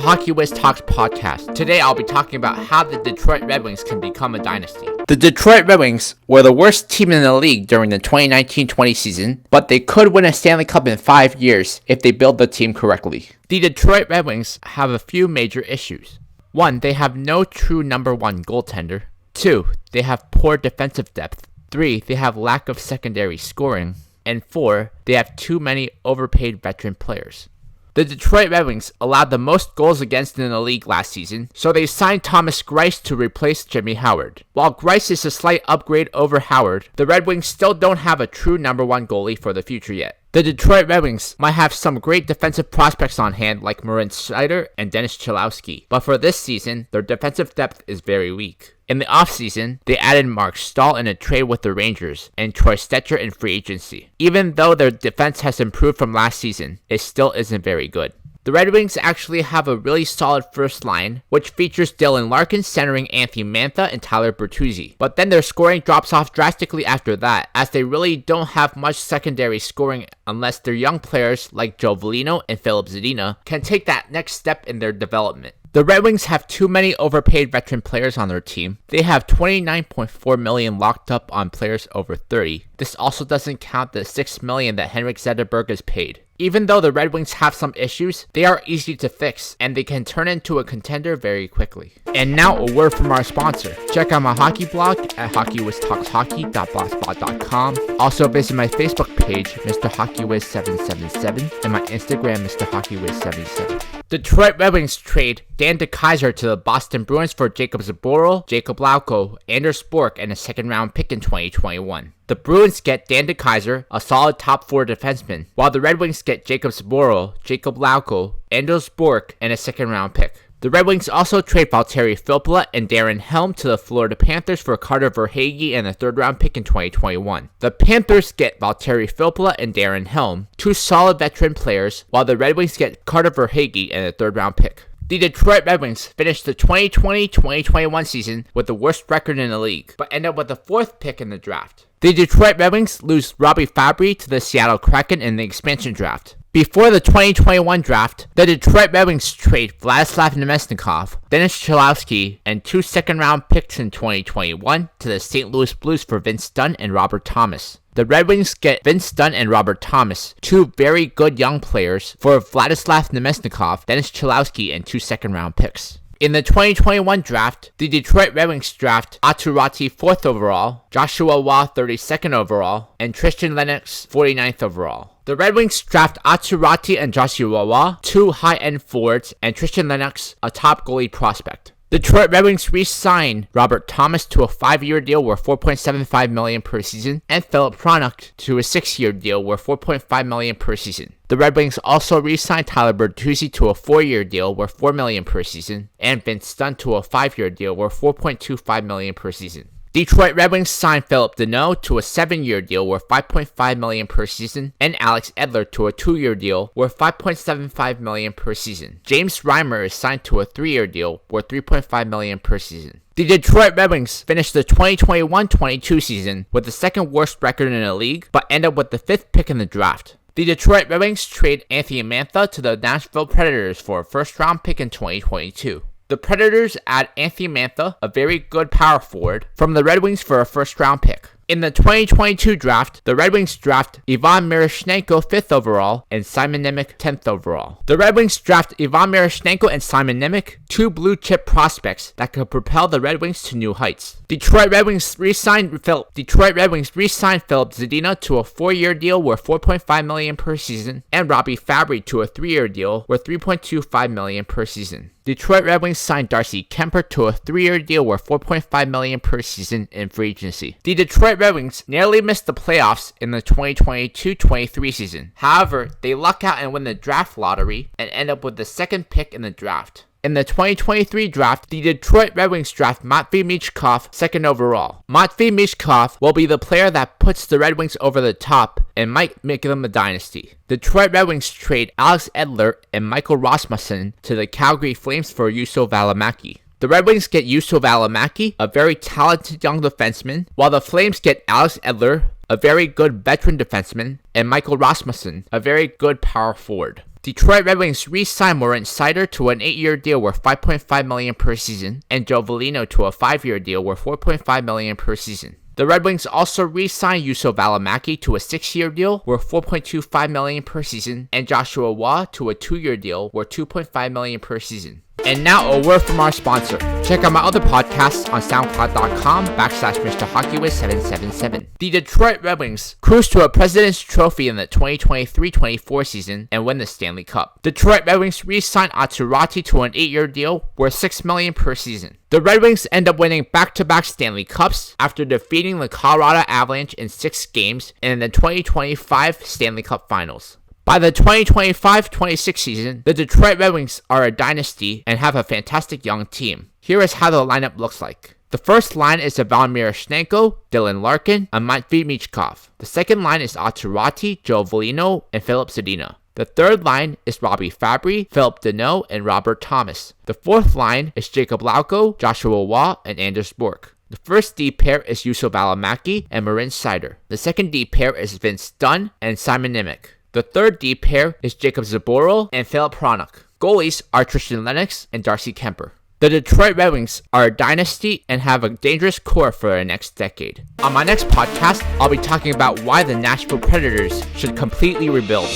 Hockey Wiz Talks podcast. Today I'll be talking about how the Detroit Red Wings can become a dynasty. The Detroit Red Wings were the worst team in the league during the 2019-20 season, but they could win a Stanley Cup in 5 years if they build the team correctly. The Detroit Red Wings have a few major issues. 1. They have no true number 1 goaltender. 2. They have poor defensive depth. 3. They have lack of secondary scoring. And 4. They have too many overpaid veteran players. The Detroit Red Wings allowed the most goals against in the league last season, so they signed Thomas Greiss to replace Jimmy Howard. While Greiss is a slight upgrade over Howard, the Red Wings still don't have a true number 1 goalie for the future yet. The Detroit Red Wings might have some great defensive prospects on hand like Moritz Seider and Dennis Cholowski, but for this season, their defensive depth is very weak. In the offseason, they added Mark Stahl in a trade with the Rangers and Troy Stecher in free agency. Even though their defense has improved from last season, it still isn't very good. The Red Wings actually have a really solid first line, which features Dylan Larkin centering Anthony Mantha and Tyler Bertuzzi. But then their scoring drops off drastically after that, as they really don't have much secondary scoring unless their young players like Joe Veleno and Filip Zadina can take that next step in their development. The Red Wings have too many overpaid veteran players on their team. They have $29.4 million locked up on players over 30. This also doesn't count the $6 million that Henrik Zetterberg is paid. Even though the Red Wings have some issues, they are easy to fix, and they can turn into a contender very quickly. And now a word from our sponsor. Check out my hockey blog at hockeywiztalkshockey.blogspot.com. Also visit my Facebook page, Mr. HockeyWiz777, and my Instagram, Mr. HockeyWiz77. Detroit Red Wings trade Dan DeKeyser to the Boston Bruins for Jacob Zboril, Jacob Lauko, Anders Bork, and a second-round pick in 2021. The Bruins get Dan DeKeyser, a solid top 4 defenseman, while the Red Wings get Jacob Zboril, Jacob Lauko, Anders Bork, and a second-round pick. The Red Wings also trade Valtteri Filppula and Darren Helm to the Florida Panthers for Carter Verhaeghe and a third-round pick in 2021. The Panthers get Valtteri Filppula and Darren Helm, 2 solid veteran players, while the Red Wings get Carter Verhaeghe and a third-round pick. The Detroit Red Wings finished the 2020-2021 season with the worst record in the league, but ended up with the 4th pick in the draft. The Detroit Red Wings lose Robbie Fabry to the Seattle Kraken in the expansion draft. Before the 2021 draft, the Detroit Red Wings trade Vladislav Namestnikov, Dennis Cholowski, and 2 second-round picks in 2021 to the St. Louis Blues for Vince Dunn and Robert Thomas. The Red Wings get Vince Dunn and Robert Thomas, 2 very good young players, for Vladislav Namestnikov, Dennis Cholowski, and 2 second-round picks. In the 2021 draft, the Detroit Red Wings draft Aatu Raty 4th overall, Joshua Waugh 32nd overall, and Tristan Lennox 49th overall. The Red Wings draft Aatu Raty and Joshua Waugh, 2 high-end forwards, and Tristan Lennox, a top goalie prospect. The Detroit Red Wings re-signed Robert Thomas to a 5-year deal worth $4.75 million per season, and Philip Hronek to a 6-year deal worth $4.5 million per season. The Red Wings also re-signed Tyler Bertuzzi to a 4-year deal worth $4 million per season, and Vince Dunn to a 5-year deal worth $4.25 million per season. Detroit Red Wings signed Philip Deneau to a 7-year deal worth $5.5 million per season, and Alex Edler to a 2-year deal worth $5.75 million per season. James Reimer is signed to a 3-year deal worth $3.5 million per season. The Detroit Red Wings finished the 2021-22 season with the 2nd worst record in the league, but ended up with the 5th pick in the draft. The Detroit Red Wings trade Anthony Mantha to the Nashville Predators for a first-round pick in 2022. The Predators add Anthony Mantha, a very good power forward, from the Red Wings for a first-round pick. In the 2022 draft, the Red Wings draft Ivan Miroshnichenko 5th overall and Simon Nemec 10th overall. The Red Wings draft Ivan Miroshnichenko and Simon Nemec, 2 blue-chip prospects that could propel the Red Wings to new heights. Detroit Red Wings re-signed Filip Zadina to a 4-year deal worth $4.5 million per season, and Robbie Fabry to a 3-year deal worth $3.25 million per season. Detroit Red Wings signed Darcy Kemper to a 3-year deal worth $4.5 million per season in free agency. The Detroit Red Wings nearly missed the playoffs in the 2022-23 season. However, they luck out and win the draft lottery and end up with the 2nd pick in the draft. In the 2023 draft, the Detroit Red Wings draft Matvei Michkov 2nd overall. Matvei Michkov will be the player that puts the Red Wings over the top and might make them a dynasty. The Detroit Red Wings trade Alex Edler and Michael Rasmussen to the Calgary Flames for Juuso Välimäki. The Red Wings get Juuso Välimäki, a very talented young defenseman, while the Flames get Alex Edler, a very good veteran defenseman, and Michael Rasmussen, a very good power forward. Detroit Red Wings re-signed Moritz Seider to an 8-year deal worth $5.5 million per season, and Joe Veleno to a 5-year deal worth $4.5 million per season. The Red Wings also re-signed Juuso Välimäki to a 6-year deal worth $4.25 million per season, and Joshua Waugh to a 2-year deal worth $2.5 million per season. And now a word from our sponsor. Check out my other podcasts on SoundCloud.com/MrHockeyWiz777. The Detroit Red Wings cruised to a President's Trophy in the 2023-24 season and win the Stanley Cup. Detroit Red Wings re-signed Aatu Raty to an 8-year deal worth $6 million per season. The Red Wings end up winning back-to-back Stanley Cups after defeating the Colorado Avalanche in 6 games in the 2025 Stanley Cup Finals. By the 2025-26 season, the Detroit Red Wings are a dynasty and have a fantastic young team. Here is how the lineup looks like. The first line is Ivan Miroshnichenko, Dylan Larkin, and Matvei Michkov. The second line is Aatu Raty, Joe Veleno, and Filip Zadina. The third line is Robbie Fabry, Philip Deneau, and Robert Thomas. The fourth line is Jacob Lauko, Joshua Waugh, and Anders Bork. The first D pair is Juuso Välimäki and Moritz Seider. The second D pair is Vince Dunn and Simon Nemec. The third D pair is Jacob Zboril and Filip Hronek. Goalies are Tristan Lennox and Darcy Kemper. The Detroit Red Wings are a dynasty and have a dangerous core for the next decade. On my next podcast, I'll be talking about why the Nashville Predators should completely rebuild.